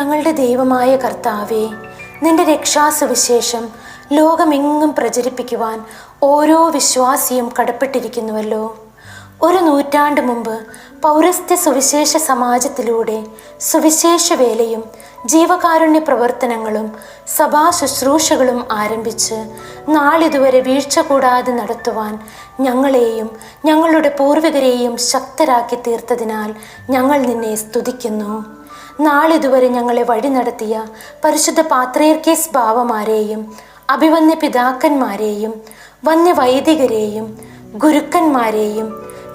ഞങ്ങളുടെ ദൈവമായ കർത്താവേ, നിന്റെ രക്ഷാസുവിശേഷം ലോകമെങ്ങും പ്രചരിപ്പിക്കുവാൻ ഓരോ വിശ്വാസിയും കടപ്പെട്ടിരിക്കുന്നുവല്ലോ. ഒരു നൂറ്റാണ്ട് മുമ്പ് പൗരസ്ത്യ സുവിശേഷ സമാജത്തിലൂടെ സുവിശേഷ വേലയും ജീവകാരുണ്യ പ്രവർത്തനങ്ങളും സഭാ ശുശ്രൂഷകളും ആരംഭിച്ച് നാളിതുവരെ വീഴ്ച കൂടാതെ നടത്തുവാൻ ഞങ്ങളെയും ഞങ്ങളുടെ പൂർവികരെയും ശക്തരാക്കി തീർത്തതിനാൽ ഞങ്ങൾ നിന്നെ സ്തുതിക്കുന്നു. നാളിതുവരെ ഞങ്ങളെ വഴി നടത്തിയ പരിശുദ്ധ പാത്രിയർക്കീസ് ബാവമാരെയും അഭിവന്യ പിതാക്കന്മാരെയും വന്യവൈദികരെയും ഗുരുക്കന്മാരെയും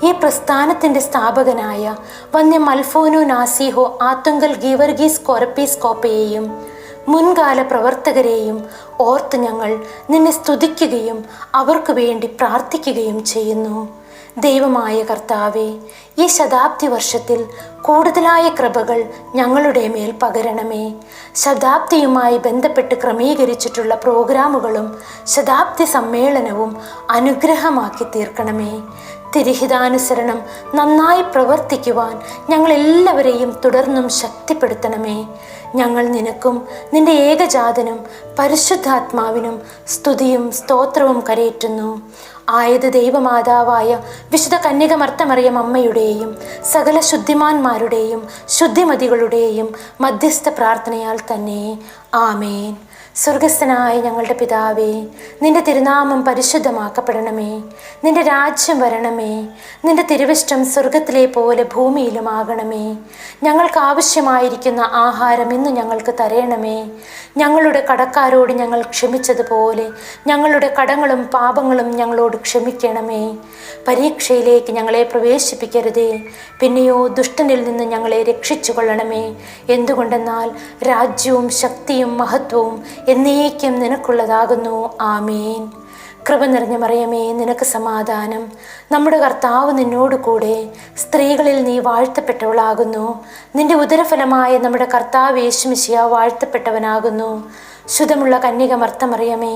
ഈ പ്രസ്ഥാനത്തിൻ്റെ സ്ഥാപകനായ വന്യ മൽഫോനോ നാസിഹോ ആത്തുങ്കൽ ഗീവർഗീസ് കോറപ്പീസ്കോപ്പയെയും മുൻകാല പ്രവർത്തകരെയും ഓർത്ത് ഞങ്ങൾ നിന്നെ സ്തുതിക്കുകയും അവർക്ക് വേണ്ടി പ്രാർത്ഥിക്കുകയും ചെയ്യുന്നു. ദൈവമായ കർത്താവേ, ഈ ശതാബ്ദി വർഷത്തിൽ കൂടുതലായ കൃപകൾ ഞങ്ങളുടെ മേൽ പകരണമേ. ശതാബ്ദിയുമായി ബന്ധപ്പെട്ട് ക്രമീകരിച്ചിട്ടുള്ള പ്രോഗ്രാമുകളും ശതാബ്ദി സമ്മേളനവും അനുഗ്രഹമാക്കി തീർക്കണമേ. തിരുഹിതാനുസരണം നന്നായി പ്രവർത്തിക്കുവാൻ ഞങ്ങളെല്ലാവരെയും തുടർന്നും ശക്തിപ്പെടുത്തണമേ. ഞങ്ങൾ നിനക്കും നിന്റെ ഏകജാതനും പരിശുദ്ധാത്മാവിനും സ്തുതിയും സ്തോത്രവും കരയേറ്റുന്നു. ആയത് ദൈവമാതാവായ വിശുദ്ധ കന്യകമർത്തമറിയം അമ്മയുടെയും സകല ശുദ്ധിമാന്മാരുടെയും ശുദ്ധിമതികളുടെയും മധ്യസ്ഥ പ്രാർത്ഥനയാൽ തന്നെ. ആമേൻ. സ്വർഗസ്ഥനായ ഞങ്ങളുടെ പിതാവേ, നിന്റെ തിരുനാമം പരിശുദ്ധമാക്കപ്പെടണമേ. നിന്റെ രാജ്യം വരണമേ. നിന്റെ തിരുവിഷ്ടം സ്വർഗത്തിലെ പോലെ ഭൂമിയിലുമാകണമേ. ഞങ്ങൾക്ക് ആവശ്യമായിരിക്കുന്ന ആഹാരം ഇന്ന് ഞങ്ങൾക്ക് തരയണമേ. ഞങ്ങളുടെ കടക്കാരോട് ഞങ്ങൾ ക്ഷമിച്ചതുപോലെ ഞങ്ങളുടെ കടങ്ങളും പാപങ്ങളും ഞങ്ങളോട് ക്ഷമിക്കണമേ. പരീക്ഷയിലേക്ക് ഞങ്ങളെ പ്രവേശിപ്പിക്കരുതേ, പിന്നെയോ ദുഷ്ടനിൽ നിന്ന് ഞങ്ങളെ രക്ഷിച്ചു കൊള്ളണമേ. എന്തുകൊണ്ടെന്നാൽ രാജ്യവും ശക്തിയും മഹത്വവും എന്നേക്കും നിനക്കുള്ളതാകുന്നു. ആമേൻ. കൃപ നിറഞ്ഞ മറിയമേ, നിനക്ക് സമാധാനം. നമ്മുടെ കർത്താവ് നിന്നോട് കൂടെ. സ്ത്രീകളിൽ നീ വാഴ്ത്തപ്പെട്ടവളാകുന്നു. നിന്റെ ഉദരഫലമായ നമ്മുടെ കർത്താവ് യേശുമിശിഹ വാഴ്ത്തപ്പെട്ടവനാകുന്നു. ശുദ്ധമുള്ള കന്യക മർത്തമറിയമേ,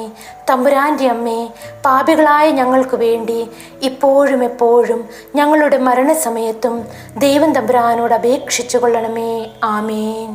തമ്പുരാൻ്റെ അമ്മേ, പാപികളായ ഞങ്ങൾക്ക് വേണ്ടി ഇപ്പോഴും എപ്പോഴും ഞങ്ങളുടെ മരണസമയത്തും ദൈവം തമ്പുരാനോട് അപേക്ഷിച്ചു കൊള്ളണമേ. ആമേൻ.